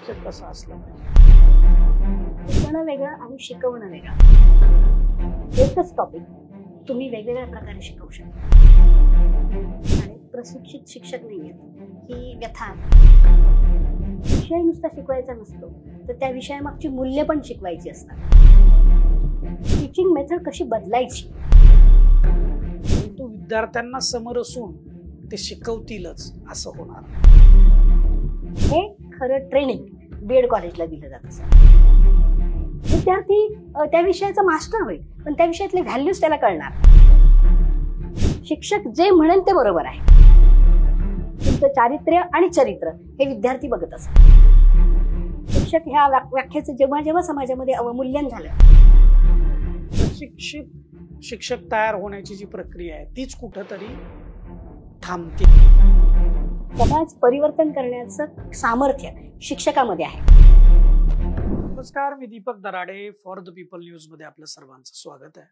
शिक्षक कसा असला पाहिजे? शिकवणं वेगळं आणि शिकवणं वेगळं. एकच टॉपिक तुम्ही वेगवेगळ्या प्रकारे शिकवू शकता. आणि प्रशिक्षित शिक्षक नाहीये ही व्यथा आहे. विषय नुसता शिकवायचा नसतो, तर त्या विषयामागची मूल्य पण शिकवायची असतात. टीचिंग मेथड कशी बदलायची, परंतु विद्यार्थ्यांना समरसून ते शिकवतीलच असं होणार. हे खरं ट्रेनिंग बीएड कॉलेजला दिलं जातं. विद्यार्थी त्या विषयाचा मास्टर होईल, पण त्या विषयातले व्हॅल्यूज त्याला कळणार. शिक्षक जे म्हणेल ते बरोबर आहे. तुमचं चारित्र्य आणि चरित्र हे विद्यार्थी बघत असतात. शिक्षक ह्या व्याख्येचं जेव्हा जेव्हा समाजामध्ये अवमूल्यन झालं, प्रशिक्षित शिक्षक तयार होण्याची जी प्रक्रिया आहे तीच कुठंतरी थांबते. समाज परिवर्तन करण्याचं सामर्थ्य शिक्षकामध्ये आहे. नमस्कार, मी Deepak Darade, for the people news मध्ये आपलं सर्वांचं स्वागत आहे.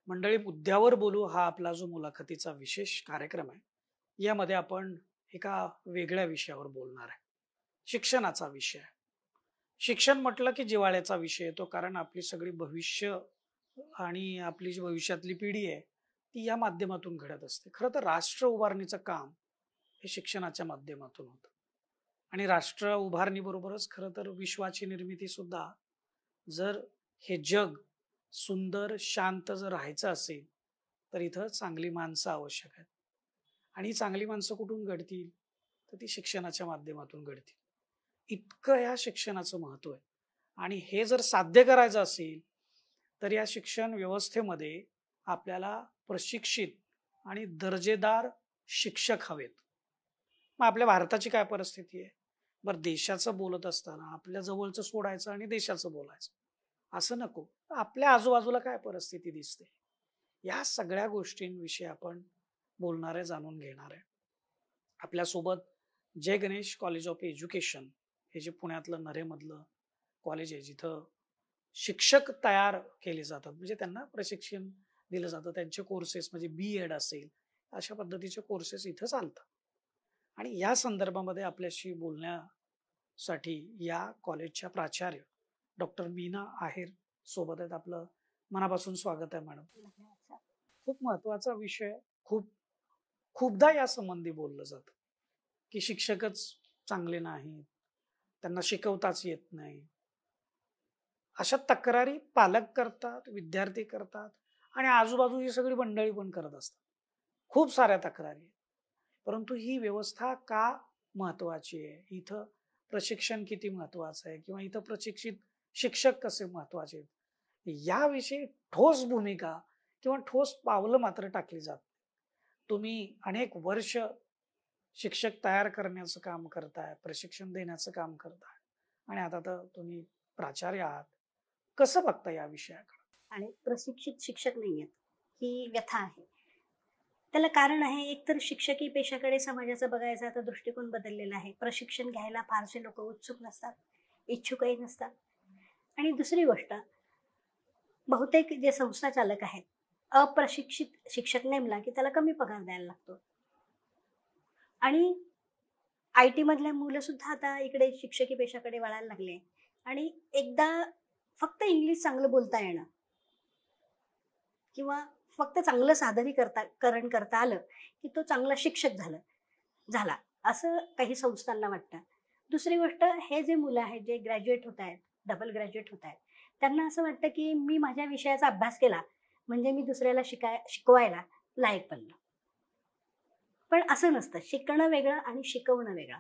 मंडळी, मुद्द्यावर बोलू हा आपला जो मुलाखतीचा विशेष कार्यक्रम आहे. यामध्ये आपण एका वेगळ्या विषयावर बोलणार आहे. शिक्षणाचा विषय. शिक्षण म्हटलं की जिव्हाळ्याचा विषय येतो, कारण आपली सगळी भविष्य आणि आपली जी भविष्यातली पिढी आहे ती या माध्यमातून घडत असते. खरं तर राष्ट्र उभारणीचं काम हे शिक्षणाच्या माध्यमातून होतं. आणि राष्ट्र उभारणी बरोबरच खरं तर विश्वाची निर्मिती सुद्धा. जर हे जग सुंदर शांत जर राहायचं असेल तर इथं चांगली माणसं आवश्यक आहेत. आणि चांगली माणसं कुठून घडतील तर ती शिक्षणाच्या माध्यमातून घडतील. इतकं या शिक्षणाचं महत्व आहे. आणि हे जर साध्य करायचं असेल तर या शिक्षण व्यवस्थेमध्ये आपल्याला प्रशिक्षित आणि दर्जेदार शिक्षक हवेत. मग आपल्या भारताची काय परिस्थिती आहे? बरं, देशाचं बोलत असताना आपल्या जवळचं सोडायचं आणि देशाचं बोलायचं असं नको. आपल्या आजूबाजूला काय परिस्थिती दिसते, या सगळ्या गोष्टींविषयी आपण बोलणार आहे, जाणून घेणार आहे. आपल्यासोबत जय गणेश कॉलेज ऑफ एज्युकेशन हे जे पुण्यातलं नरेमधलं कॉलेज आहे, जिथं शिक्षक तयार केले जातात, म्हणजे त्यांना प्रशिक्षण दिलं जातं. त्यांचे कोर्सेस म्हणजे BEd असेल, अशा पद्धतीचे कोर्सेस इथं चालतात. आणि या संदर्भामध्ये आपल्याशी बोलण्यासाठी या कॉलेजच्या प्राचार्य डॉक्टर मीना आहेर सोबत आहेत. आपलं मनापासून स्वागत आहे मॅडम. खूप महत्वाचा विषय. खूपदा या संबंधी बोललं जातं की शिक्षकच चांगले नाहीत, त्यांना शिकवताच येत नाही. अशा तक्रारी पालक करतात, विद्यार्थी करतात आणि आजूबाजूची सगळी मंडळी पण करत असतात. खूप साऱ्या तक्रारी आहेत. परंतु ही व्यवस्था का महत्वाची आहे, इथं प्रशिक्षण किती महत्वाचं आहे, किंवा इथं प्रशिक्षित शिक्षक कसे महत्वाचे आहेत, याविषयी ठोस भूमिका किंवा ठोस पावलं मात्र टाकली जात. तुम्ही अनेक वर्ष शिक्षक तयार करण्याचं काम करताय, प्रशिक्षण देण्याचं काम करताय, आणि आता तर तुम्ही प्राचार्य आहात. कसं बघता या विषयाकडे? आणि प्रशिक्षित शिक्षक नाहीयेत ही व्यथा आहे. त्याला कारण आहे, एकतर शिक्षकी पेशाकडे समाजाचा बघायचा आता दृष्टिकोन बदललेला आहे. प्रशिक्षण घ्यायला फारसे लोक उत्सुक नसतात, इच्छुकही नसतात. आणि दुसरी गोष्ट, बहुतेक जे संस्था चालक आहेत, अप्रशिक्षित शिक्षक नेमला की त्याला कमी पगार द्यायला लागतो. आणि IT मधल्या मुलं सुद्धा आता इकडे शिक्षकी पेशाकडे वळायला लागले. आणि एकदा फक्त इंग्लिश चांगलं बोलता येणं किंवा फक्त चांगलं सादरीकरण करता आलं की तो चांगला शिक्षक झाला असं काही संस्थांना वाटतं. दुसरी गोष्ट, हे जे मुलं आहेत जे ग्रॅज्युएट होत आहेत, डबल ग्रॅज्युएट होत आहेत, त्यांना असं वाटतं की मी माझ्या विषयाचा अभ्यास केला म्हणजे मी दुसऱ्याला शिकवायला लायक बनलो. पण असं नसतं. शिकणं वेगळं आणि शिकवणं वेगळं.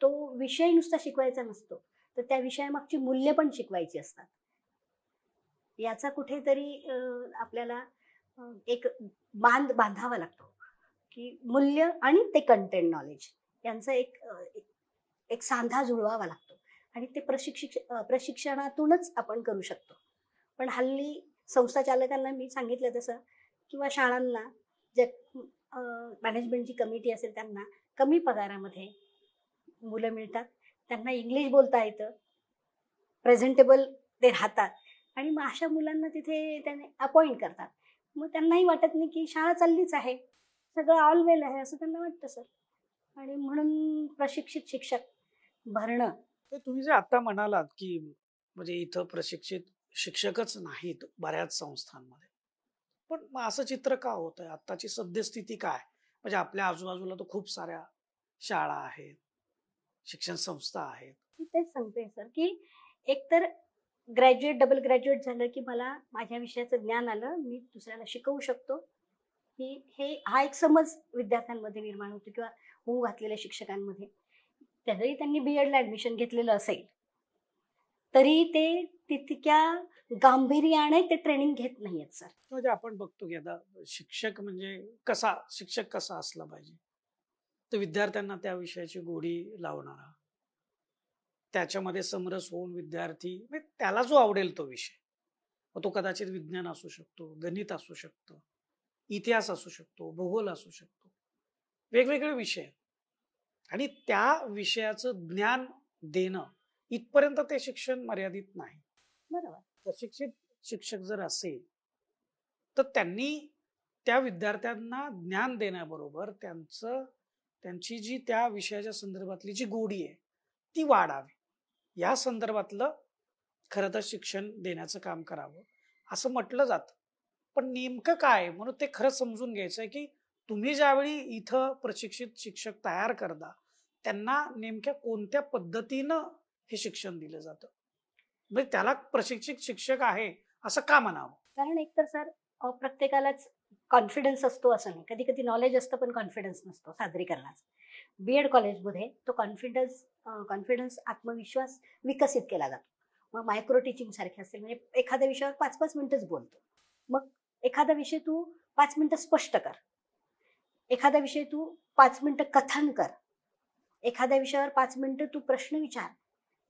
तो विषय नुसता शिकवायचा नसतो, तर त्या विषयामागची मूल्य पण शिकवायची असतात. याचा कुठेतरी आपल्याला एक बांधावा लागतो की मूल्य आणि ते कंटेंट नॉलेज यांचा एक सांधा जुळवावा लागतो. आणि ते प्रशिक्षणातूनच आपण करू शकतो. पण हल्ली संस्था चालकांना मी सांगितलं तसं, किंवा शाळांना जे मॅनेजमेंटची कमिटी असेल त्यांना कमी पगारामध्ये मुलं मिळतात, त्यांना इंग्लिश बोलता येतं, प्रेझेंटेबल ते राहतात, आणि मग अशा मुलांना तिथे त्याने अपॉइंट करतात. मग त्यांनाही वाटत नाही की शाळा चाललीच आहे, सगळं ऑल वेल आहे असं त्यांना वाटतं सर. आणि म्हणून प्रशिक्षित शिक्षक भरणं ते तुम्ही जे आता म्हणालात की म्हणजे इथं प्रशिक्षित शिक्षकच नाहीत बऱ्याच संस्थांमध्ये, पण मग असं चित्र का होत आहे? आत्ताची सद्यस्थिती काय? म्हणजे आपल्या आजूबाजूला तर खूप साऱ्या शाळा आहेत, शिक्षण संस्था आहेत. मी तेच सांगते सर, की एकतर ग्रॅज्युएट, डबल ग्रॅज्युएट झालं, की मला माझ्या विषयाचं ज्ञान आलं, मी दुसऱ्याला शिकवू शकतो, की हा एक समज विद्यार्थ्यांमध्ये निर्माण होतो किंवा होऊ घातलेल्या शिक्षकांमध्ये. जरी त्यांनी बी-एडला ॲडमिशन घेतलेलं असेल, तरी ते तितक्या गांभीर्याने ते ट्रेनिंग घेत नाहीयेत सर. म्हणजे आपण बघतो की आता शिक्षक कसा असला पाहिजे, तर विद्यार्थ्यांना त्या विषयाची गोडी लावणारा, त्याच्यामध्ये समरस होऊन विद्यार्थी म्हणजे त्याला जो आवडेल तो विषय, मग तो कदाचित विज्ञान असू शकतो, गणित असू शकतो, इतिहास असू शकतो, भूगोल असू शकतो, वेगवेगळे विषय आहेत. आणि त्या विषयाचं ज्ञान देणं इथपर्यंत ते शिक्षण मर्यादित नाही. बरोबर. प्रशिक्षित शिक्षक जर असेल तर त्यांनी त्या विद्यार्थ्यांना ज्ञान देण्याबरोबर त्यांची जी त्या विषयाच्या संदर्भातली जी गोडी आहे ती वाढावी, या संदर्भातलं खरं तर शिक्षण देण्याचं काम करावं असं म्हटलं जातं. पण नेमकं काय म्हणून ते खरं समजून घ्यायचं आहे की तुम्ही ज्यावेळी इथं प्रशिक्षित शिक्षक तयार करता त्यांना नेमक्या कोणत्या पद्धतीनं हे शिक्षण दिलं जातं, म्हणजे त्याला प्रशिक्षित शिक्षक आहे असं का म्हणावं? कारण एकतर सर प्रत्येकालाच कॉन्फिडन्स असतो असं नाही. कधी-कधी नॉलेज असतं पण कॉन्फिडन्स नसतो सादरीकरणाचा. बी-एड कॉलेजमध्ये तो कॉन्फिडन्स, आत्मविश्वास विकसित केला जातो. मग मायक्रो टीचिंग सारखे असेल म्हणजे एखाद्या विषयावर 5-5 मिनिटच बोलतो. मग एखादा विषय तू 5 मिनिटं स्पष्ट कर. एखादा विषय तू 5 मिनिटं कथन कर. एखाद्या विषयावर 5 मिनिटं तू प्रश्न विचार.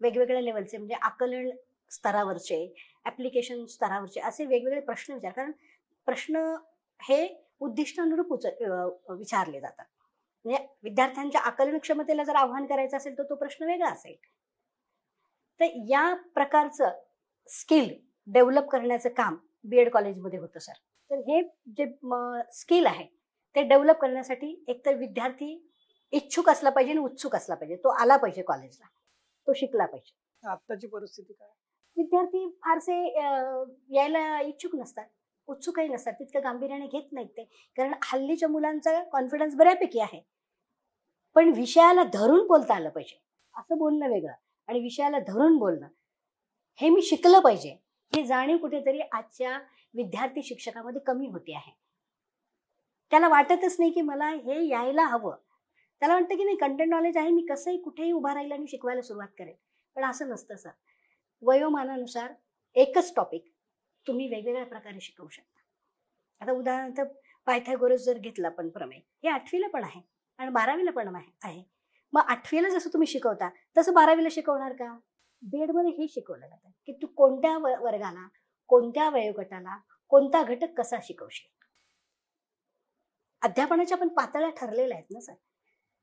वेगवेगळ्या लेव्हलचे म्हणजे आकलन स्तरावरचे, ॲप्लिकेशन स्तरावरचे असे वेगवेगळे प्रश्न विचार. कारण प्रश्न हे उद्दिष्टानुरूप विचारले जातात. म्हणजे विद्यार्थ्यांच्या आकलन क्षमतेला जर आव्हान करायचं असेल तर तो प्रश्न वेगळा असेल. तर या प्रकारचं स्किल डेव्हलप करण्याचं काम बी-एड कॉलेजमध्ये होतं सर. तर हे जे स्किल आहे ते डेव्हलप करण्यासाठी एकतर विद्यार्थी इच्छुक असला पाहिजे आणि उत्सुक असला पाहिजे. तो आला पाहिजे कॉलेजला. तो शिकला पाहिजे. आत्ताची परिस्थिती काय? विद्यार्थी फारसे यायला इच्छुक नसतात, उत्सुकही नसतात, तितकं गांभीर्याने घेत नाहीत ते. कारण हल्लीच्या मुलांचा कॉन्फिडन्स बऱ्यापैकी आहे. पण विषयाला धरून बोलता आलं पाहिजे. असं बोलणं वेगळं आणि विषयाला धरून बोलणं, हे मी शिकलं पाहिजे. ही जाणीव कुठेतरी आजच्या विद्यार्थी शिक्षकामध्ये कमी होते आहे. त्याला वाटतच नाही की मला हे यायला हवं. त्याला वाटतं की नाही कंटेंट नॉलेज आहे, मी कसंही कुठेही उभा राहील आणि शिकवायला सुरुवात करेल. पण असं नसतं सर. वयोमानानुसार एकच टॉपिक तुम्ही वेगवेगळ्या प्रकारे शिकवू शकता. आता उदाहरणार्थ पायथागोरस जर घेतला आपण प्रमेय, हे 8वीला पण आहे आणि 12वीला पण आहे. मग 8वीला जसं तुम्ही शिकवता तसं 12वीला शिकवणार का? बीएडमध्ये हे शिकवलं जातं की तू कोणत्या वर्गाला, कोणत्या वयोगटाला, कोणता घटक कसा शिकवशील. अध्यापनाच्या पण पातळ्या ठरलेल्या आहेत ना सर.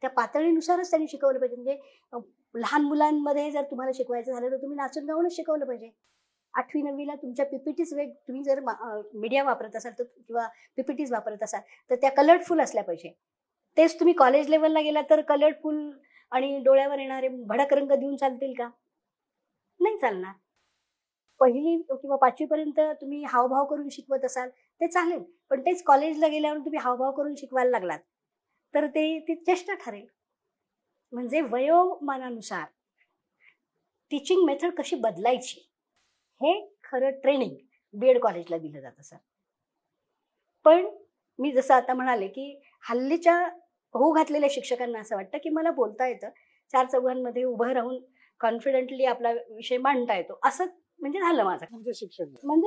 त्या पातळीनुसारच त्यांनी शिकवलं पाहिजे. म्हणजे लहान मुलांमध्ये जर तुम्हाला शिकवायचं झालं तर तुम्ही नाचून गाऊनच शिकवलं पाहिजे. 8वी 9वीला तुमच्या पीपीटीज तुम्ही जर मीडिया वापरत असाल तर किंवा पीपीटीज वापरत असाल तर त्या कलरफुल असल्या पाहिजे. तेच तुम्ही कॉलेज लेवलला गेला तर कलरफुल आणि डोळ्यावर येणारे भडक रंग देऊन चालतील का? नाही चालणार. 1ली किंवा 5वी पर्यंत तुम्ही हावभाव करून शिकवत असाल ते चालेल. पण तेच कॉलेजला गेल्यावर तुम्ही हावभाव करून शिकवायला लागलात तर ती चेष्टा ठरेल. म्हणजे वयोमानानुसार टीचिंग मेथड कशी बदलायची हे खरं ट्रेनिंग बीएड कॉलेजला दिलं जातं सर. पण मी जसं आता म्हणाले की हल्लीच्या होऊ घातलेल्या शिक्षकांना असं वाटतं की मला बोलता येतं, 4 चौघांमध्ये उभं राहून कॉन्फिडेंटली आपला विषय मांडता येतो. असं म्हणजे झालं माझं. म्हणजे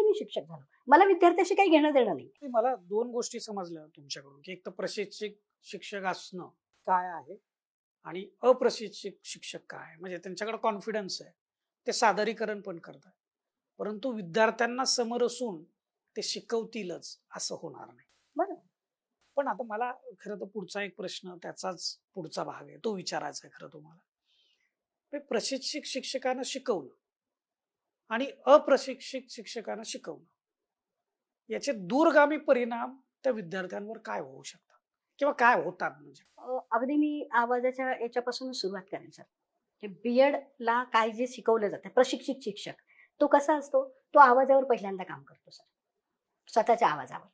मी शिक्षक झालो. मला विद्यार्थ्याशी काही घेणं देणं नाही. मला 2 गोष्टी समजल्या तुमच्याकडून की एक तर प्रशिक्षित शिक्षक असणं काय आहे आणि अप्रशिक्षित शिक्षक काय आहे. म्हणजे त्यांच्याकडे कॉन्फिडन्स आहे, ते सादरीकरण पण करतात, परंतु विद्यार्थ्यांना समोर असून ते शिकवतीलच असं होणार नाही. बरोबर. पण आता मला खरं तर पुढचा एक प्रश्न त्याचाच पुढचा भाग आहे तो विचारायचा आहे खरं तुम्हाला. प्रशिक्षित शिक्षकांना शिकवणं आणि अप्रशिक्षित शिक्षकांना शिकवणं याचे दूरगामी परिणाम त्या विद्यार्थ्यांवर काय होऊ शकतात किंवा काय होतात? म्हणजे अगदी मी आवाजाच्या याच्यापासून सुरुवात करेन सर. बीएड ला काय जे शिकवलं जातं, प्रशिक्षित शिक्षक तो कसा असतो, तो आवाजावर पहिल्यांदा काम करतो सर, स्वतःच्या आवाजावर,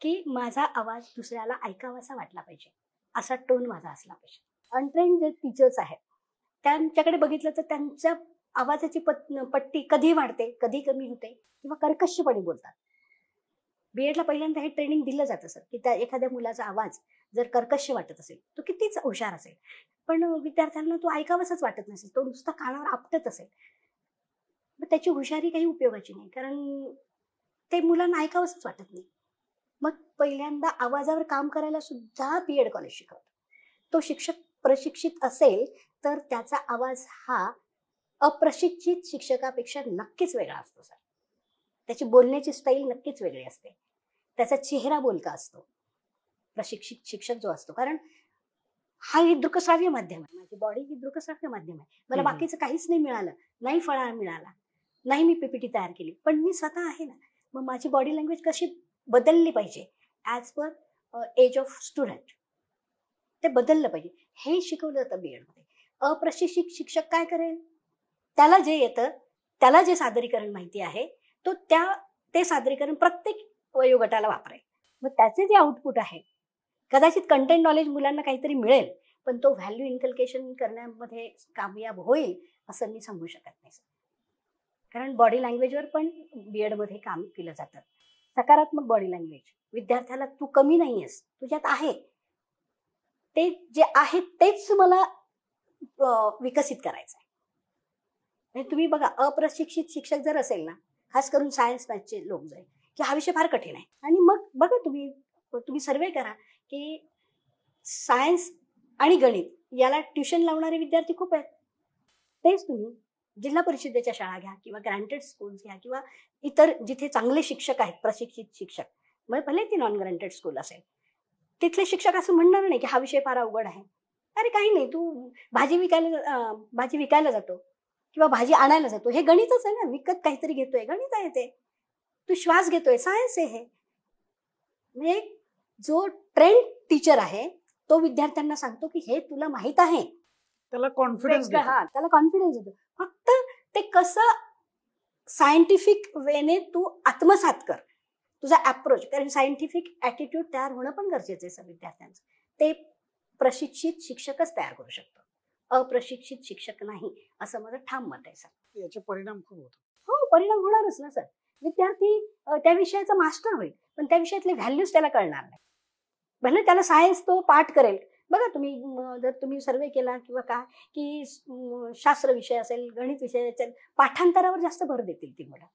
की माझा आवाज दुसऱ्याला ऐकावासा वाटला पाहिजे, असा टोन माझा असला पाहिजे. अनट्रेन जे टीचर्स आहेत त्यांच्याकडे बघितलं तर त्यांच्या आवाजाची पट्टी कधी वाढते, कधी कमी होते, किंवा कर्कशपणे बोलतात. बीएडला पहिल्यांदा हे ट्रेनिंग दिलं जातं सर, की त्या एखाद्या मुलाचा आवाज जर कर्कश वाटत असेल, तो कितीच हुशार असेल, पण विद्यार्थ्यांना तो ऐकावासाच वाटत नसेल, तो नुसता कानावर आपटत असेल, मग त्याची हुशारी काही उपयोगाची नाही, कारण ते मुलांना ऐकावंसच वाटत नाही. मग पहिल्यांदा आवाजावर काम करायला सुद्धा बीएड कॉलेज शिकवतं. तो शिक्षक प्रशिक्षित असेल तर त्याचा आवाज हा अप्रशिक्षित शिक्षकापेक्षा नक्कीच वेगळा असतो सर. त्याची बोलण्याची स्टाईल नक्कीच वेगळी असते, त्याचा चेहरा बोलका असतो प्रशिक्षित शिक्षक जो असतो. कारण हा ही दृकश्राव्य माध्यम आहे, माझी बॉडी ही दृकश्राव्य माध्यम आहे. मला बाकीचं काहीच नाही मिळालं, नाही फळा मिळाला, नाही मी पीपीटी तयार केली, पण मी स्वतः आहे ना. मग माझी बॉडी लँग्वेज कशी बदलली पाहिजे as per age of student, ते बदललं पाहिजे, हे शिकवलं जातं बीएड मध्ये. अप्रशिक्षित शिक्षक काय करेल, त्याला जे येतं, त्याला जे सादरीकरण माहिती आहे, तो ते सादरीकरण प्रत्येक वयोगटाला वापरेल. मग त्याचे जे आउटपुट आहे, कदाचित कंटेंट नॉलेज मुलांना काहीतरी मिळेल, पण तो व्हॅल्यू इन्कल्केशन करण्यामध्ये कामयाब होईल असं मी सांगू शकत नाही. कारण बॉडी लँग्वेजवर पण बीएड मध्ये काम केलं जातं. सकारात्मक बॉडी लँग्वेज, विद्यार्थ्याला तू कमी नाही आहेस, तुझ्यात आहे, ते जे आहे तेच मला विकसित करायचं आहे. म्हणजे तुम्ही बघा, अप्रशिक्षित शिक्षक जर असेल ना, खास करून सायन्स मॅथचे लोक जाईल, की हा विषय फार कठीण आहे. आणि मग बघा, तुम्ही सर्वे करा की सायन्स आणि गणित याला ट्युशन लावणारे विद्यार्थी खूप आहेत. तेच तुम्ही जिल्हा परिषदेच्या शाळा घ्या किंवा ग्रँटेड स्कूल्स घ्या किंवा इतर जिथे चांगले शिक्षक आहेत, प्रशिक्षित शिक्षक, मग भले ती नॉन ग्रँटेड स्कूल असेल, तिथले शिक्षक असं म्हणणार नाही की हा विषय फार अवघड आहे. अरे काही नाही, तू भाजी विकायला जातो किंवा भाजी आणायला जातो, हे गणितच आहे ना, विकत काहीतरी घेतोय, गणित आहे ते. तू श्वास घेतोय, सायन्स आहे हे. म्हणजे जो ट्रेंड टीचर आहे तो विद्यार्थ्यांना सांगतो की हे तुला माहित आहे, त्याला कॉन्फिडन्स देतो. हा, त्याला कॉन्फिडन्स देतो. फक्त ते कसं सायंटिफिक वेने तू आत्मसात कर, तुझा अप्रोच. कारण सायंटिफिक ऍटिट्यूड तयार होणं पण गरजेचं आहे विद्यार्थ्यांचं. ते प्रशिक्षित शिक्षकच तयार करू शकतो, अप्रशिक्षित शिक्षक नाही, असं माझं ठाम मत आहे सर. याचे परिणाम खूप होतात. हो, परिणाम होणारच ना सर. विद्यार्थी त्या विषयाचा मास्टर होईल, पण त्या विषयातले व्हॅल्यूज त्याला कळणार नाही. भले त्याला सायन्स तो पाठ करेल. बघा तुम्ही, जर तुम्ही सर्वे केला किंवा काय, की शास्त्र विषय असेल, गणित विषय असेल, पाठांतरावर जास्त भर देतील ती मुलं,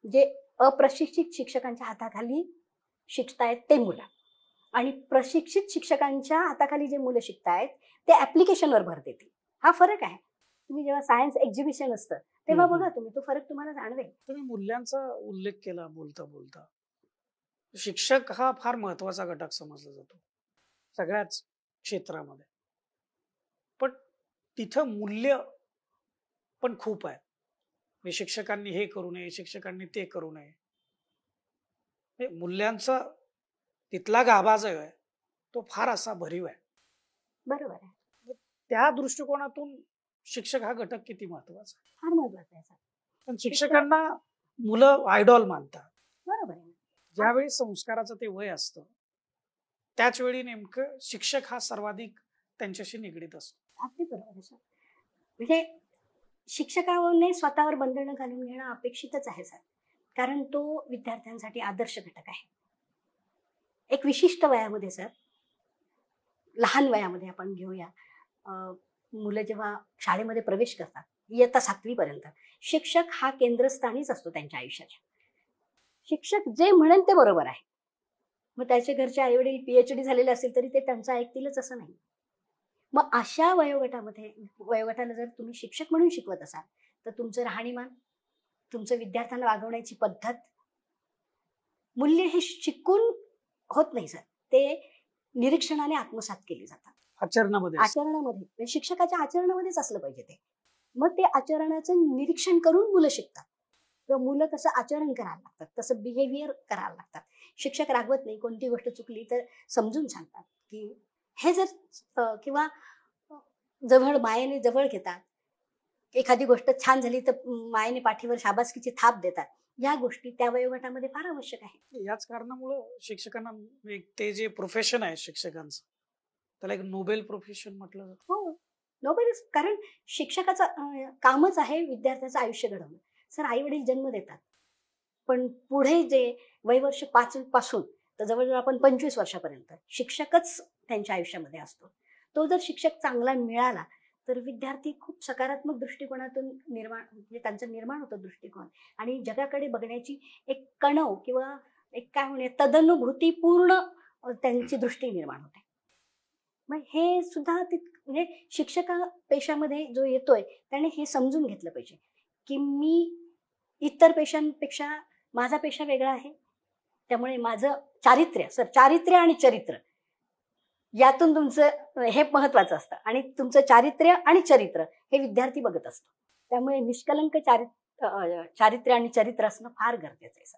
जे अप्रशिक्षित शिक्षकांच्या हाताखाली शिकतायत ते मुलं. आणि प्रशिक्षित शिक्षकांच्या हाताखाली जे मुलं शिकतायत ते ऍप्लिकेशनवर भर देतील. हा फरक आहे. तुम्ही जेव्हा सायन्स एक्झिबिशन असतं तेव्हा बघा तुम्ही, तो फरक तुम्हाला जाणवेल. तुम्ही मूल्यांचा उल्लेख केला बोलता बोलता. शिक्षक हा फार महत्वाचा घटक समजला जातो सगळ्याच क्षेत्रामध्ये, पण तिथं मूल्य पण खूप आहे. म्हणजे शिक्षकांनी हे करू नये, शिक्षकांनी ते करू नये. मूल्यांचा तिथला गाभा जो आहे तो फार असा भरीव आहे. बरोबर आहे. त्या दृष्टिकोनातून शिक्षक हा घटक किती महत्वाचा आहे, फार महत्वाचा आहे. पण शिक्षकांना मुलं आयडॉल मानतात. बरोबर आहे. ज्यावेळी संस्काराचं ते वय असतं त्याच वेळी नेमकं शिक्षक हा सर्वाधिक त्यांच्याशी निगडीत असतो. अगदी बरोबर आहे सर. म्हणजे शिक्षकाने स्वतःवर बंधनं घालून घेणं अपेक्षितच आहे सर, कारण तो विद्यार्थ्यांसाठी आदर्श घटक आहे. एक विशिष्ट वयामध्ये सर, लहान वयामध्ये आपण घेऊया, मुलं जेव्हा शाळेमध्ये प्रवेश करतात इयत्ता 7वी पर्यंत, शिक्षक हा केंद्रस्थानीच असतो त्यांच्या आयुष्याच्या. शिक्षक जे म्हणेल ते बरोबर आहे. मग त्याच्या घरचे आईवडील पीएचडी झालेले असेल तरी ते त्यांचं ऐकतीलच असं नाही. मग अशा वयोगटाला जर तुम्ही शिक्षक म्हणून शिकवत असाल तर तुमचं राहणीमान, तुमचं विद्यार्थ्यांना वागवण्याची पद्धत, मूल्य हे शिकून होत नाही सर, ते निरीक्षणाने आत्मसात केली जातात. आचरणामध्ये शिक्षकाच्या आचरणामध्येच असलं पाहिजे ते. मग ते आचरणाचं निरीक्षण करून मुलं शिकतात किंवा मुलं तसं आचरण करायला लागतात, तसं बिहेवियर करायला लागतात. शिक्षक रागवत नाही, कोणती गोष्ट चुकली तर समजून सांगतात की हे जर, किंवा जवळ मायेने जवळ घेतात. एखादी गोष्ट छान झाली तर मायेने पाठीवर शाबासकीची थाप देतात. या गोष्टी त्या वयोगटामध्ये फार आवश्यक आहे. याच कारणामुळं शिक्षकांना ते जे प्रोफेशन आहे शिक्षकांचं, त्याला एक नोबेल प्रोफेशन म्हटलं जातं. हो, नोबेल कारण शिक्षकाचं कामच आहे विद्यार्थ्याचं आयुष्य घडवणं. सर आई-वडील जन्म देतात. पण पुढे जे वयवर्ष 5 पासून तर जवळ-जवळ आपण 25 वर्षापर्यंत शिक्षकच त्यांच्या आयुष्यामध्ये असतो. तो जर शिक्षक चांगला मिळाला, तर विद्यार्थी खूप सकारात्मक दृष्टिकोनातून म्हणजे त्यांचा निर्माण होतो दृष्टिकोन आणि जगाकडे बघण्याची एक कणव किंवा एक काय म्हणूया तदनुभूतीपूर्ण त्यांची दृष्टी निर्माण होते. मग हे सुद्धा म्हणजे शिक्षका पेशामध्ये जो येतोय त्याने हे समजून घेतलं पाहिजे, की मी इतर पेशांपेक्षा माझा पेशा वेगळा आहे. त्यामुळे माझं चारित्र्य आणि चरित्र यातून तुमचं हे महत्वाचं असतं आणि तुमचं चारित्र्य आणि चरित्र हे विद्यार्थी बघत असतो. त्यामुळे निष्कलंक चारित्र्य आणि चरित्र असणं फार गरजेचं आहे सर.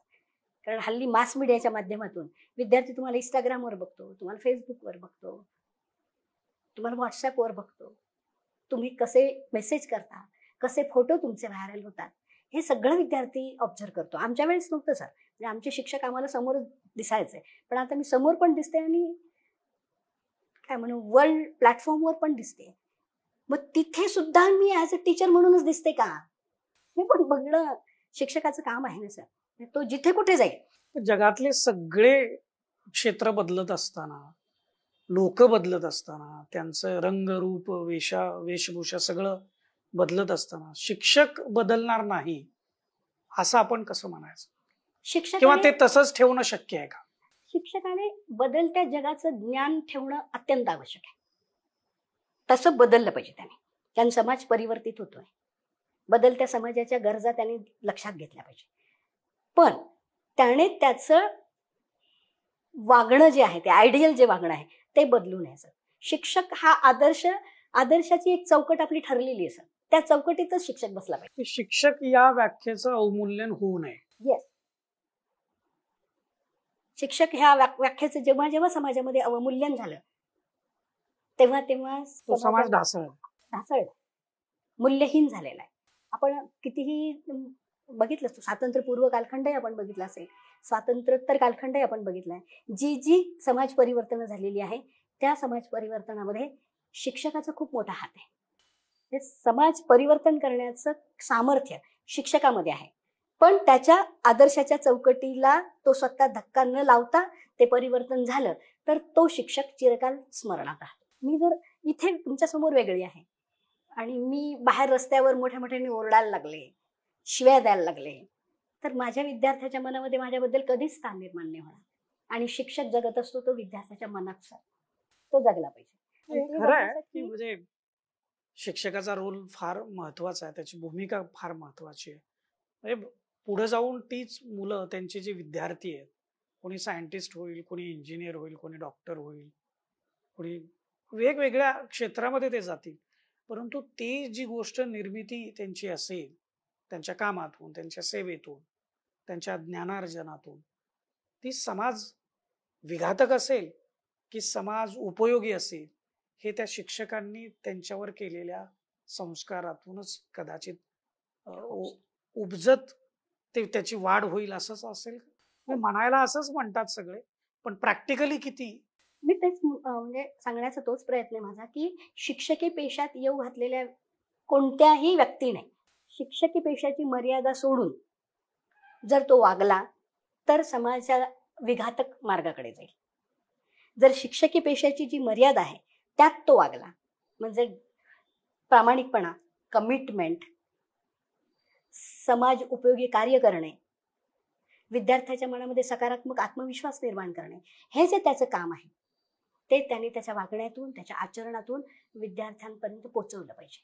कारण हल्ली मास मीडियाच्या माध्यमातून विद्यार्थी तुम्हाला Instagramवर बघतो, तुम्हाला Facebookवर बघतो, तुम्हाला WhatsAppवर बघतो. तुम्ही कसे मेसेज करता, कसे फोटो तुमचे व्हायरल होतात, हे सगळं विद्यार्थी ऑब्झर्व करतो. आमच्या वेळेस नव्हतं सर. म्हणजे आमचे शिक्षक आम्हाला समोर दिसायचे. पण आता मी समोर पण दिसते आणि काय म्हणू वर्ल्ड प्लॅटफॉर्मवर पण दिसते. मग तिथे सुद्धा मी ॲज अ टीचर म्हणूनच दिसते का? हे पण बघणं शिक्षकाचं काम आहे ना सर. तो जिथे कुठे जाईल. जगातले सगळे क्षेत्र बदलत असताना, लोक बदलत असताना, त्यांचं रंग, रूप, वेशभूषा सगळं बदलत असताना शिक्षक बदलणार नाही असं आपण कसं म्हणायचं? किंवा ते तसंच ठेवणं शक्य आहे का? शिक्षकाने बदलत्या जगाचं ज्ञान ठेवणं अत्यंत आवश्यक आहे. तसं बदललं पाहिजे त्याने. कारण समाज परिवर्तित होतोय. बदलत्या समाजाच्या गरजा त्याने लक्षात घेतल्या पाहिजे. पण त्याने त्याचं वागणं जे आहे ते आयडियल जे वागणं आहे ते बदलू नये सर. शिक्षक हा आदर्शाची एक चौकट आपली ठरलेली आहे सर. त्या चौकटीतच शिक्षक बसला पाहिजे. शिक्षक या व्याख्येचं अवमूल्यन होऊ नये. येस. शिक्षक ह्या व्याख्येचं जेव्हा जेव्हा समाजामध्ये अवमूल्यन झालं तेव्हा समाज ढासळला, मूल्यहीन झालेला आहे. आपण कितीही बघितलं असतो, स्वातंत्र्यपूर्व कालखंडही आपण बघितला असेल, स्वातंत्र्योत्तर कालखंडही आपण बघितलाय. जी समाज परिवर्तन झालेली आहे त्या समाज परिवर्तनामध्ये शिक्षकाचा खूप मोठा हात आहे. हे समाज परिवर्तन करण्याचं सामर्थ्य शिक्षकामध्ये आहे. पण त्याच्या आदर्शाच्या चौकटीला तो स्वतः धक्का न लावता ते परिवर्तन झालं तर तो शिक्षक चिरकाल स्मरणात राहतो. मी जर इथे तुमच्या समोर वेगळी आहे आणि मी बाहेर रस्त्यावर मोठ्या मोठ्याने ओरडायला लागले, शिव्या द्यायला लागले, तर माझ्या विद्यार्थ्याच्या मनामध्ये माझ्याबद्दल कधीच स्थान निर्माण नाही होणार. आणि शिक्षक जगत असतो तो विद्यार्थ्याच्या मनात तो जगला पाहिजे. खरं आहे की म्हणजे शिक्षकाचा रोल फार महत्वाचा आहे, त्याची भूमिका फार महत्वाची आहे. म्हणजे पुढे जाऊन तीच मुलं, त्यांचे जे विद्यार्थी आहेत, कोणी सायंटिस्ट होईल, कोणी इंजिनियर होईल, कोणी डॉक्टर होईल, कोणी वेगवेगळ्या क्षेत्रामध्ये ते जातील. परंतु ती जी गोष्ट निर्मिती त्यांची असेल, त्यांच्या कामातून, त्यांच्या सेवेतून, त्यांच्या ज्ञानार्जनातून, ती समाज विघातक असेल की समाज उपयोगी असेल, हे त्या शिक्षकांनी त्यांच्यावर केलेल्या संस्कारातूनच कदाचित उपजत त्याची वाढ होईल असंच असेल. म्हणायला असंच म्हणतात सगळे, पण प्रॅक्टिकली किती? मी तेच म्हणजे सांगण्याचा तोच प्रयत्न आहे माझा, की शिक्षकी पेशात येऊ घातलेल्या कोणत्याही व्यक्तीने शिक्षकी पेशाची मर्यादा सोडून जर तो वागला तर समाजाच्या विघातक मार्गाकडे जाईल. जर शिक्षकी पेशाची जी मर्यादा आहे त्यात तो वागला, म्हणजे प्रामाणिकपणा, कमिटमेंट, समाज उपयोगी कार्य करणे, विद्यार्थ्याच्या मनामध्ये सकारात्मक आत्मविश्वास निर्माण करणे, हे जे त्याचं काम आहे ते त्याने त्याच्या वागण्यातून, त्याच्या आचरणातून विद्यार्थ्यांपर्यंत पोहोचवलं पाहिजे.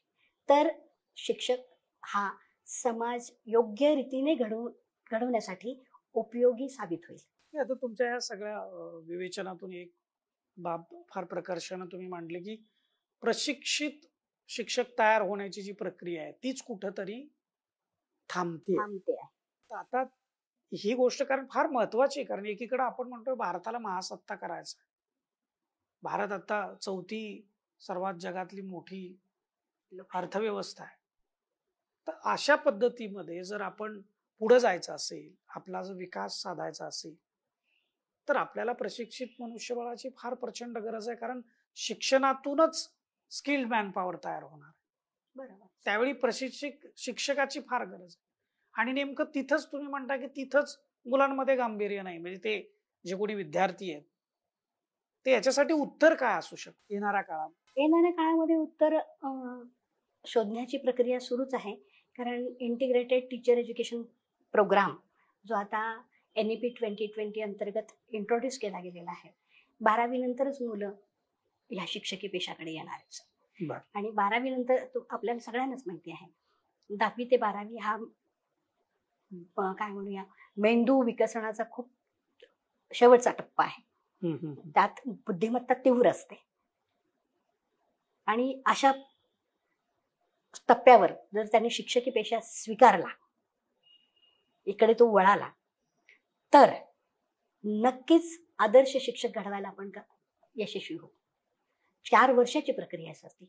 तर शिक्षक हा समाज योग्य रीतीने घडवण्यासाठी उपयोगी साबित होईल. आता तुमच्या या सगळ्या विवेचनातून एक बाब फार प्रकर्षाने तुम्ही मांडले की प्रशिक्षित शिक्षक तयार होण्याची जी प्रक्रिया आहे तीच कुठंतरी थांबते. आता ही गोष्ट कारण फार महत्वाची आहे, कारण एकीकडे आपण म्हणतोय भारताला महासत्ता करायचं. भारत आता 4थी सर्वात जगातली मोठी लोकशाही. अर्थव्यवस्था आहे. तर अशा पद्धतीमध्ये जर आपण पुढे जायचं असेल, आपला जर विकास साधायचा असेल, तर आपल्याला प्रशिक्षित मनुष्यबळाची फार प्रचंड गरज आहे. कारण शिक्षणातूनच स्किल्ड मॅनपॉवर तयार होणार. बरोबर. त्यावेळी प्रशिक्षक शिक्षकाची फार गरज आहे. आणि नेमकं तिथंच तुम्ही म्हणता की तिथंच मुलांमध्ये गांभीर्य नाही, म्हणजे ते जे कोणी विद्यार्थी आहेत ते याच्यासाठी उत्तर काय असू शकतं येणाऱ्या काळात? येणाऱ्या काळामध्ये उत्तर शोधण्याची प्रक्रिया सुरूच आहे. कारण इंटिग्रेटेड टीचर एज्युकेशन प्रोग्राम जो आता NEP 2020 अंतर्गत इंट्रोड्यूस केला गेलेला आहे. 12वी नंतरच मुलं ह्या शिक्षकी पेशाकडे येणार आहेत. बरं. आणि 12वी नंतर आपल्याला सगळ्यांनाच माहिती आहे 10वी ते 12वी हा काय म्हणूया मेंदू विकसनाचा खूप शेवटचा टप्पा आहे. त्यात बुद्धिमत्ता तीव्र असते. आणि अशा टप्प्यावर जर त्यांनी शिक्षकी पेशा स्वीकारला, इकडे तो वळाला, तर नक्कीच आदर्श शिक्षक घडवायला आपण यशस्वी होऊ. 4 वर्षाची प्रक्रिया असते.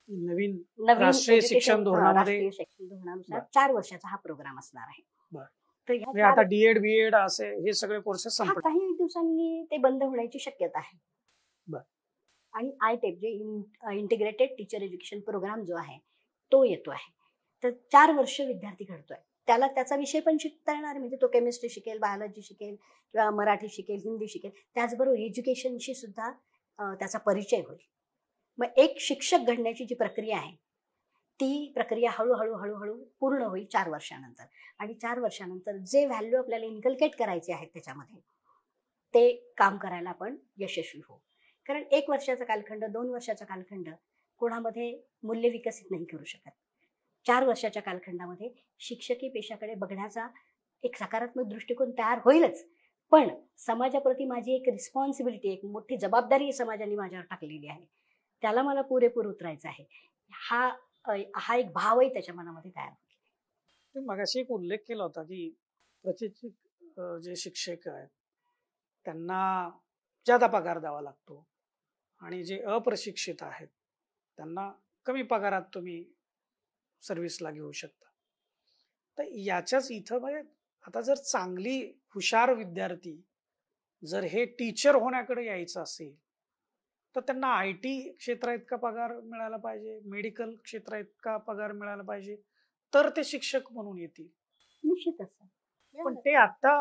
नवीन नवीन राष्ट्रीय education- शिक्षण धोरणामध्ये राष्ट्रीय शिक्षण धोरणानुसार बरं. 4 वर्षाचा हा प्रोग्राम असणार आहे. बरं. तर ह्या म्हणजे आता 4 डीएड बीएड असे हे सगळे कोर्सेस हा संपले. काही दिवसांनी ते बंद होण्याची शक्यता आहे. बरं. आणि ITEP जे इंटिग्रेटेड टीचर एज्युकेशन प्रोग्राम जो आहे तो येतो आहे. तर 4 वर्ष विद्यार्थी घडतोय. त्याला त्याचा विषय पण शिकता येणार, म्हणजे तो केमिस्ट्री शिकेल, बायोलॉजी शिकेल किंवा मराठी शिकेल, हिंदी शिकेल. त्याचबरोबर एज्युकेशनशी सुद्धा त्याचा परिचय होईल. मग एक शिक्षक घडण्याची जी प्रक्रिया आहे ती प्रक्रिया हळूहळू हळूहळू पूर्ण होईल 4 वर्षानंतर. आणि 4 वर्षानंतर जे व्हॅल्यू आपल्याला इन्कल्केट करायचे आहेत त्याच्यामध्ये ते काम करायला आपण यशस्वी होऊ. कारण 1 वर्षाचा कालखंड, 2 वर्षाचा कालखंड कोणामध्ये मूल्य विकसित नाही करू शकत. 4 वर्षाच्या कालखंडामध्ये शिक्षकी पेशाकडे बघण्याचा एक सकारात्मक दृष्टिकोन तयार होईलच, पण समाजाप्रती माझी एक रिस्पॉन्सिबिलिटी, एक मोठी जबाबदारी समाजाने माझ्यावर टाकलेली आहे, त्याला मला पुरेपूर उतरायचं आहे. हा एक भावही त्याच्या मनामध्ये तयार होईल. तुम्ही मगाशी एक उल्लेख केला होता की प्रशिक्षित जे शिक्षक आहेत त्यांना जादा पगार द्यावा लागतो आणि जे अप्रशिक्षित आहेत त्यांना कमी पगारात तुम्ही सर्व्हिसला घेऊ शकता. तर याच्याच इथं म्हणजे आता जर चांगली हुशार विद्यार्थी जर हे टीचर होण्याकडे यायचं असेल तर त्यांना IT क्षेत्रा इतका पगार मिळाला पाहिजे, मेडिकल क्षेत्रा इतका पगार मिळाला पाहिजे, तर ते शिक्षक म्हणून येतील. निश्चितच. पण ते आता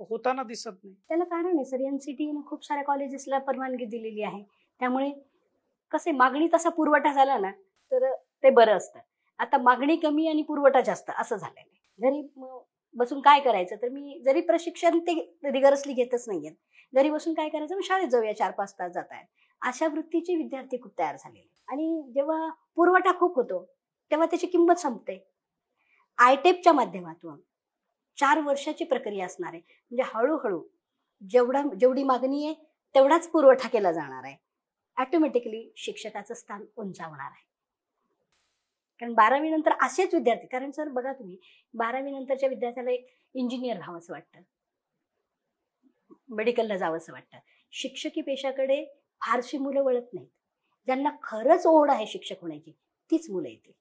होताना दिसत नाही. त्याला कारण आहे सर, NCT खूप साऱ्या कॉलेजेसला परवानगी दिलेली आहे. त्यामुळे कसे मागणी तसा पुरवठा झाला ना तर ते बरं असतं. आता मागणी कमी आणि पुरवठा जास्त असं झालेलं आहे. घरी बसून काय करायचं, तर मी जरी प्रशिक्षण ते रिगरसली घेतच नाहीये, घरी बसून काय करायचं, मग शाळेत जाऊया, 4-5 तास जात आहेत, अशा वृत्तीचे विद्यार्थी खूप तयार झालेले. आणि जेव्हा पुरवठा खूप होतो तेव्हा त्याची किंमत संपते. ITEPच्या माध्यमातून 4 वर्षाची प्रक्रिया असणार आहे. म्हणजे हळूहळू जेवढी मागणी आहे तेवढाच पुरवठा केला जाणार आहे. ऑटोमॅटिकली शिक्षकाचं स्थान उंचावणार आहे. कारण 12वी नंतर असेच विद्यार्थी, कारण सर बघा तुम्ही 12वी नंतरच्या विद्यार्थ्याला एक इंजिनियर व्हावंसं वाटतं, मेडिकलला जावंसं वाटतं. शिक्षकी पेशाकडे फारशी मुलं वळत नाहीत. ज्यांना खरंच ओढ आहे शिक्षक होण्याची तीच मुलं येतील.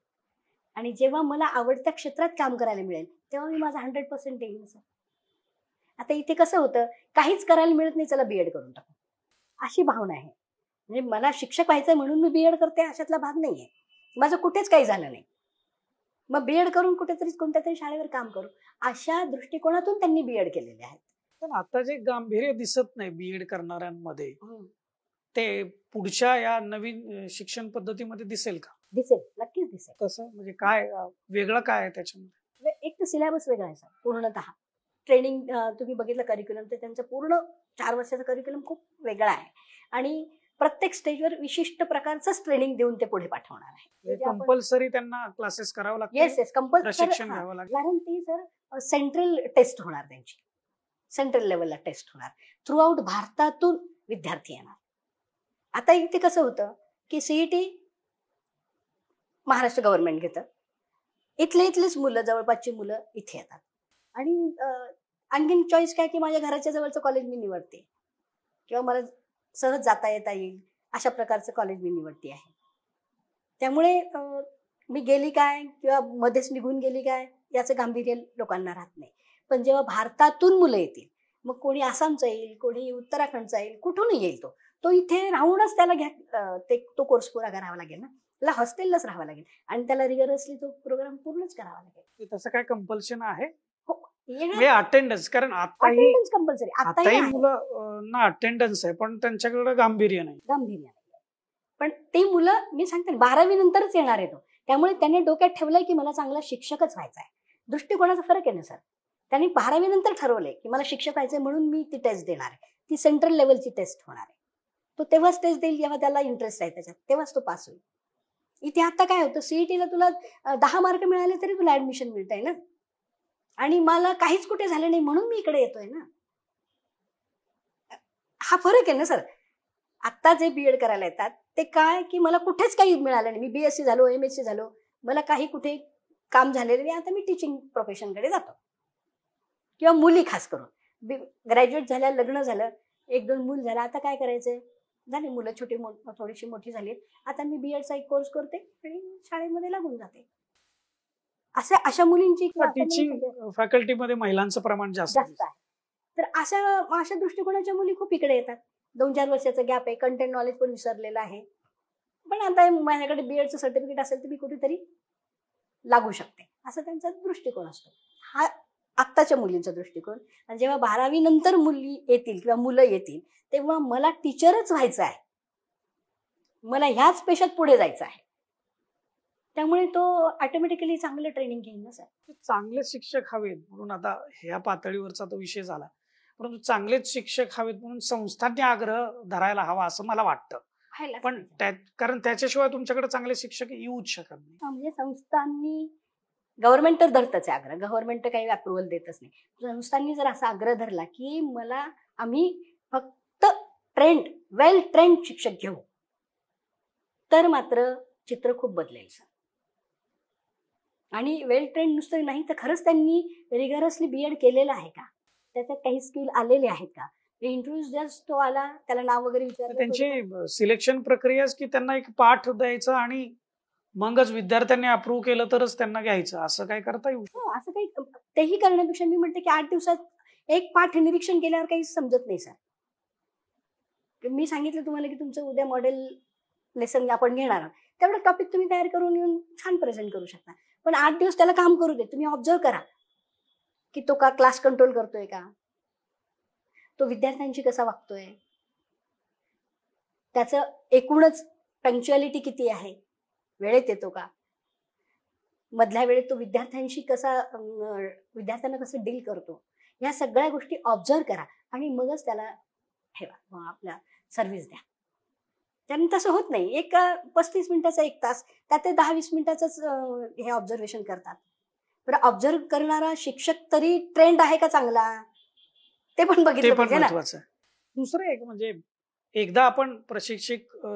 आणि जेव्हा मला आवडत्या क्षेत्रात काम करायला मिळेल तेव्हा मी माझा 100% देईन सर. आता इथे कसं होतं, काहीच करायला मिळत नाही, चला BEd करून टाकू, अशी भावना आहे. म्हणजे मला शिक्षक व्हायचंय म्हणून मी BEd करते अशातला भाग नाहीये. माझं कुठेच काही झालं नाही, मग BEd करून कुठेतरी कोणत्या तरी शाळेवर काम करू, अशा दृष्टिकोनातून त्यांनी BEd केलेले आहेत. पण आता जे गांभीर्य दिसत नाही BEd करणाऱ्यांमध्ये ते पुढच्या या नवीन शिक्षण पद्धतीमध्ये दिसेल का? दिसेल, नक्कीच दिसेल. कसं म्हणजे काय वेगळं काय आहे त्याच्यामध्ये? एक तर सिलेबस वेगळा आहे सर, पूर्णतः ट्रेनिंग तुम्ही बघितलं करिक्युलम, तर त्यांचं पूर्ण 4 वर्षाचा करिक्युलम खूप वेगळा आहे. आणि प्रत्येक स्टेजवर विशिष्ट प्रकारचंच ट्रेनिंग देऊन ते पुढे पाठवणार आहे. कंपल्सरी त्यांना क्लासेस करावं लागतं. येस कंपल्सरी प्रशिक्षण घ्यावं लागेल. कारण ती सर सेंट्रल टेस्ट होणार, त्यांची सेंट्रल लेवलला टेस्ट होणार. थ्रू आउट भारतातून विद्यार्थी येणार. आता इथे कसं होतं की CET महाराष्ट्र गव्हर्नमेंट घेतं, इथलेच मुलं, जवळपासची मुलं इथे येतात. आणि आणखीन चॉईस काय की माझ्या घराच्या जवळचं कॉलेज मी निवडते किंवा मला सहज जाता येता येईल अशा प्रकारचं कॉलेज मी निवडते आहे. त्यामुळे मी गेली काय किंवा मध्येच निघून गेली काय याचं गांभीर्य लोकांना राहत नाही. पण जेव्हा भारतातून मुलं येतील, मग कोणी आसामचा येईल, कोणी उत्तराखंडचा येईल, कुठूनही येईल तो इथे राहूनच त्याला तो कोर्स पुरा करावा लागेल ना. त्याला हॉस्टेललाच राहावं लागेल आणि त्याला रिगरसली तो प्रोग्राम पूर्णच करावा लागेल. तसं काय कंपल्शन आहे हो, म्हणजे अटेंडन्स? कारण आताही अटेंडन्स कंपल्सरी आताही आहे. मुलं ना अटेंडन्स आहे, पण त्यांच्याकडे गांभीर्य नाही. गांभीर्य नाही. पण ती मुलं मी सांगते 12वी नंतरच येणार आहे तो. त्यामुळे त्यांनी डोक्यात ठेवलंय की मला चांगला शिक्षकच व्हायचा आहे. दृष्टिकोनाचा फरक आहे ना सर. त्यांनी 12वी नंतर ठरवलंय की मला शिक्षक व्हायचंय म्हणून मी ती टेस्ट देणार आहे. ती सेंट्रल लेवलची टेस्ट होणार आहे. तो तेव्हाच टेस्ट देईल जेव्हा त्याला इंटरेस्ट आहे त्याच्यात, तेव्हाच तो पास होईल. इथे आता काय होतं, सीईटीला तुला 10 मार्क मिळाले तरी तुला ऍडमिशन मिळतंय ना. आणि मला काहीच कुठे झालं नाही म्हणून मी इकडे येतोय ना. हा फरक आहे ना सर. आता जे बीएड करायला येतात ते काय की मला कुठेच काही मिळालं नाही. मी बीएससी झालो, एमएससी झालो, मला काही कुठे काम झालेलं नाही. आता मी टीचिंग प्रोफेशनकडे जातो. किंवा मुली खास करून ग्रॅज्युएट झाल्या, लग्न झालं, 1-2 मूल झालं, आता काय करायचंय, झाली मुलं थोडीशी मोठी झाली, आता मी बीएडचा एक कोर्स करते आणि शाळेमध्ये लागून जाते. अशा मुलींची टीचिंग फॅकल्टीमध्ये महिलांचं प्रमाण जास्त आहे. तर अशा दृष्टिकोनाच्या मुली खूप इकडे येतात. 2-4 वर्षाचा गॅप आहे, कंटेंट नॉलेज पण विसरलेलं आहे, पण आता माझ्याकडे बीएडचं सर्टिफिकेट असेल तर मी कुठेतरी लागू शकते, असा त्यांचा दृष्टिकोन असतो. हा आत्ताच्या मुलींचा दृष्टिकोन. आणि जेव्हा 12वी नंतर मुली येतील किंवा मुलं येतील तेव्हा मला टीचरच व्हायचं आहे, मला ह्याच पेशात पुढे जायचं आहे. त्यामुळे तो ऑटोमॅटिकली चांगलं ट्रेनिंग घेईल ना सर. चांगले शिक्षक हवेत म्हणून आता ह्या पातळीवरचा तो विषय झाला, परंतु चांगलेच शिक्षक हवेत म्हणून संस्थांनी आग्रह धरायला हवा असं मला वाटतं. पण कारण त्याच्याशिवाय तुमच्याकडे चांगले शिक्षक येऊच शकत नाही. म्हणजे संस्थांनी, गव्हर्नमेंट तर धरतच आहे आग्रह, गव्हर्नमेंट काही अप्रुव्हल देतच नाही. संस्थांनी जर असा आग्रह धरला की आम्ही फक्त वेल ट्रेंड शिक्षक घेऊ, तर मात्र चित्र खूप बदलेल सर. आणि वेल ट्रेंड नुसतं नाही तर खरंच त्यांनी रिगरसली बीएड केलेलं आहे का, त्याच्यात काही स्किल आलेले आहेत का, इंटरव्ह्यू जस्ट तो आला, त्याला नाव वगैरे विचारलं, त्यांची सिलेक्शन प्रक्रिया की त्यांना एक पाठ द्यायचा आणि मगच विद्यार्थ्यांनी अप्रूव्ह केलं तरच त्यांना घ्यायचं, असं काय करता येऊ? असं काही तेही करण्यापेक्षा मी म्हणते की 8 दिवसात एक पाठ निरीक्षण केल्यावर काही समजत नाही सर. मी सांगितलं तुम्हाला की तुमचं उद्या मॉडेल लेसन आपण घेणार आहोत, तेवढं टॉपिक तुम्ही तयार करून येऊन छान प्रेझेंट करू शकता. पण 8 दिवस त्याला काम करू दे. तुम्ही ऑब्झर्व करा की तो का क्लास कंट्रोल करतोय का, तो विद्यार्थ्यांशी कसा वागतोय, त्याचं एकूणच पंक्च्युअलिटी किती आहे, वेळेत येतो का, मधल्या वेळेत तो विद्यार्थ्यांना कसं डील करतो, या सगळ्या गोष्टी ऑब्झर्व करा आणि मगच त्याला ठेवा, मग आपला सर्व्हिस द्या. त्यांनी तसं होत नाही. 35 मिनिटाचा 1 तास त्यात ते 10-20 मिनिटाचंच हे ऑब्झर्वेशन करतात. बरं, ऑब्झर्व करणारा शिक्षक तरी ट्रेंड आहे का चांगला, ते पण बघितलं पाहिजे ना. दुसरं एक म्हणजे एकदा आपण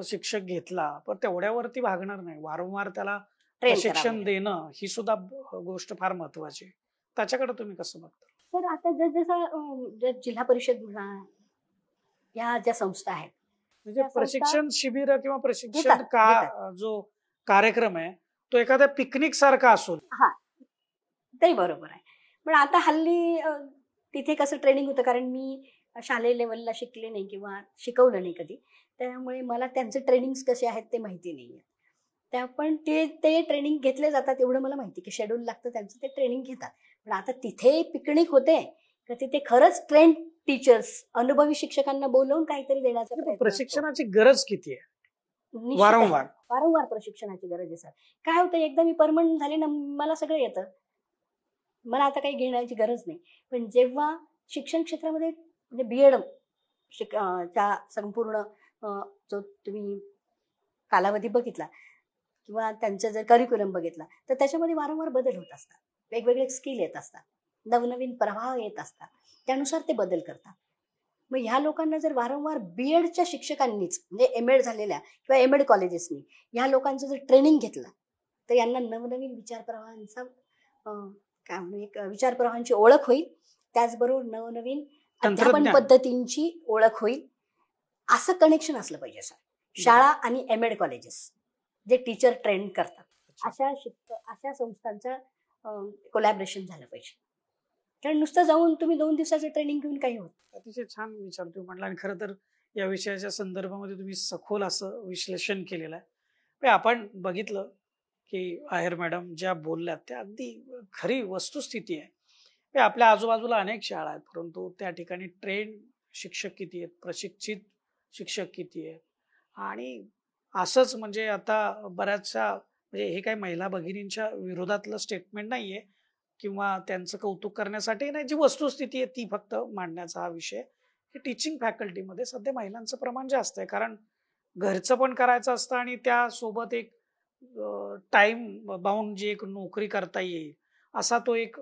शिक्षक घेतला पण तेवढ्यावरती भागणार नाही, वारंवार त्याला प्रशिक्षण देणं ही सुद्धा गोष्ट फार महत्वाची. त्याच्याकडे तुम्ही कसं बघता? तर आता जसं जिल्हा परिषद म्हणा, या ज्या संस्था आहेत, म्हणजे प्रशिक्षण शिबिर किंवा प्रशिक्षण का जो कार्यक्रम आहे तो एखाद्या पिकनिक सारखा असो. हा, ते बरोबर आहे. पण आता हल्ली तिथे कसं ट्रेनिंग होतं, कारण मी शालेय लेवलला शिकले नाही किंवा शिकवलं नाही कधी, त्यामुळे मला त्यांचे ट्रेनिंग कसे आहेत ते माहिती नाहीये. पण ते ट्रेनिंग घेतले जातात एवढं मला माहिती की शेड्यूल लागतं त्यांचं, ते ट्रेनिंग घेतात. पण आता तिथे पिकनिक होते का तिथे खरंच ट्रेंड टीचर्स, अनुभवी शिक्षकांना बोलवून काहीतरी देण्याचा प्रशिक्षणाची गरज किती आहे? वारंवार प्रशिक्षणाची गरज आहे सर. काय होतं, एकदा मी परमनंट झाले ना, मला सगळं येतं, मला आता काही घेण्याची गरज नाही. पण जेव्हा शिक्षण क्षेत्रामध्ये म्हणजे बीएड च्या संपूर्ण जो तुम्ही कालावधी बघितला किंवा त्यांचं जर करिक्युलम बघितला तर त्याच्यामध्ये वारंवार बदल होत असतात, वेगवेगळे स्किल येत असतात, नवनवीन प्रवाह येत असतात, त्यानुसार ते बदल करतात. मग ह्या लोकांना जर वारंवार बीएडच्या शिक्षकांनीच म्हणजे एमएड झालेल्या किंवा एमएड कॉलेजेसनी ह्या लोकांचं जर ट्रेनिंग घेतलं तर यांना नवनवीन विचारप्रवाहांची ओळख होईल, त्याचबरोबर नवनवीन अध्यापन पद्धतींची ओळख होईल. असं कनेक्शन असलं पाहिजे सर, शाळा आणि एमएड कॉलेजेस जे टीचर ट्रेन करतात अच्छा. अशा संस्थांचं कोलॅबरेशन झालं पाहिजे. कारण नुसतं जाऊन तुम्ही 2 दिवसाचं ट्रेनिंग घेऊन काही होत नाही. अतिशय छान विचार तुम्ही म्हटला आणि खरं तर या विषयाच्या संदर्भामध्ये तुम्ही सखोल असं विश्लेषण केलेलं आहे. पण आपण बघितलं की आहेर मॅडम ज्या बोलल्या त्या अगदी खरी वस्तुस्थिती आहे. हे आपल्या आजूबाजूला अनेक शाळा आहेत, परंतु त्या ठिकाणी ट्रेन शिक्षक किती आहेत, प्रशिक्षित शिक्षक किती आहेत. आणि असंच म्हणजे आता बऱ्याचशा म्हणजे हे काही महिला भगिनींच्या विरोधातलं स्टेटमेंट नाहीये किंवा त्यांचं कौतुक करण्यासाठी नाही, जी वस्तुस्थिती आहे ती फक्त मांडण्याचा हा विषय की टीचिंग फॅकल्टीमध्ये सध्या महिलांचं प्रमाण जास्त आहे. कारण घरचं पण करायचं असतं आणि त्यासोबत एक टाइम बाउंड जी एक नोकरी करता येईल असा तो एक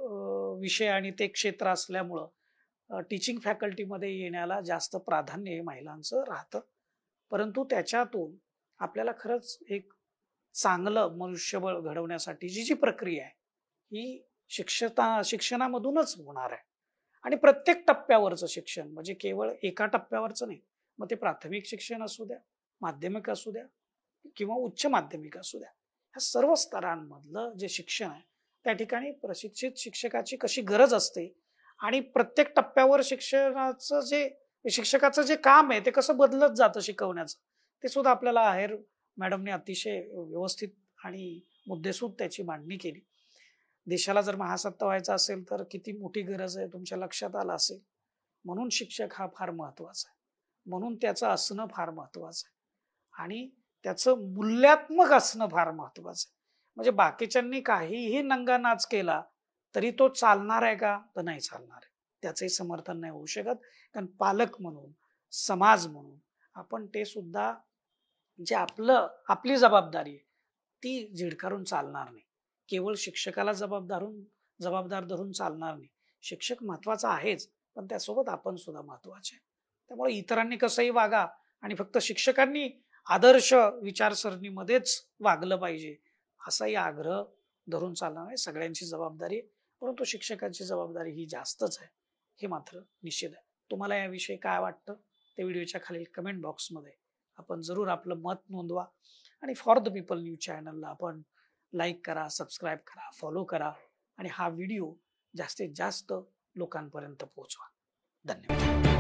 विषय आणि ते क्षेत्र असल्यामुळं टीचिंग फॅकल्टीमध्ये येण्याला जास्त प्राधान्य हे महिलांचं राहतं. परंतु त्याच्यातून आपल्याला खरंच एक चांगलं मनुष्यबळ घडवण्यासाठी जी प्रक्रिया आहे ही शिक्षणामधूनच होणार आहे. आणि प्रत्येक टप्प्यावरचं शिक्षण म्हणजे केवळ एका टप्प्यावरचं नाही. मग ते प्राथमिक शिक्षण असू द्या, माध्यमिक असू द्या किंवा उच्च माध्यमिक असू द्या, ह्या सर्व स्तरांमधलं जे शिक्षण आहे त्या ठिकाणी प्रशिक्षित शिक्षकाची कशी गरज असते आणि प्रत्येक टप्प्यावर शिक्षकाचं जे काम आहे ते कसं बदलत जातं शिकवण्याचं, ते सुद्धा आपल्याला आहेर मॅडमने अतिशय व्यवस्थित आणि मुद्देसूद त्याची मांडणी केली. देशाला जर महासत्ता व्हायचा असेल तर किती मोठी गरज आहे तुमच्या लक्षात आलं असेल. म्हणून शिक्षक हा फार महत्वाचा आहे, म्हणून त्याचं असणं फार महत्वाचं आहे आणि त्याचं मूल्यात्मक असणं फार महत्वाचं आहे. म्हणजे बाकीच्यांनी काहीही नंगा नाच केला तरी तो चालणार आहे का, तर नाही चालणार आहे. त्याचंही समर्थन नाही होऊ शकत. कारण पालक म्हणून, समाज म्हणून आपण ते सुद्धा जे आपली जबाबदारी आहे ती झिडकारून चालणार नाही. केवळ शिक्षकाला जबाबदार धरून चालणार नाही. शिक्षक महत्वाचा आहेच, पण त्यासोबत आपण सुद्धा महत्वाचे. त्यामुळे इतरांनी कसंही वागा आणि फक्त शिक्षकांनी आदर्श विचारसरणीमध्येच वागलं पाहिजे असाही आग्रह धरून चालणार आहे. सगळ्यांची जबाबदारी आहे, परंतु शिक्षकांची जबाबदारी ही जास्तच आहे, हे मात्र निश्चित आहे. तुम्हाला याविषयी काय वाटतं ते व्हिडिओच्या खालील कमेंट बॉक्समध्ये आपण जरूर आपलं मत नोंदवा आणि फॉर द पीपल न्यूज चॅनलला आपण लाईक करा, सबस्क्राईब करा, फॉलो करा आणि हा व्हिडिओ जास्तीत जास्त लोकांपर्यंत पोहोचवा. धन्यवाद.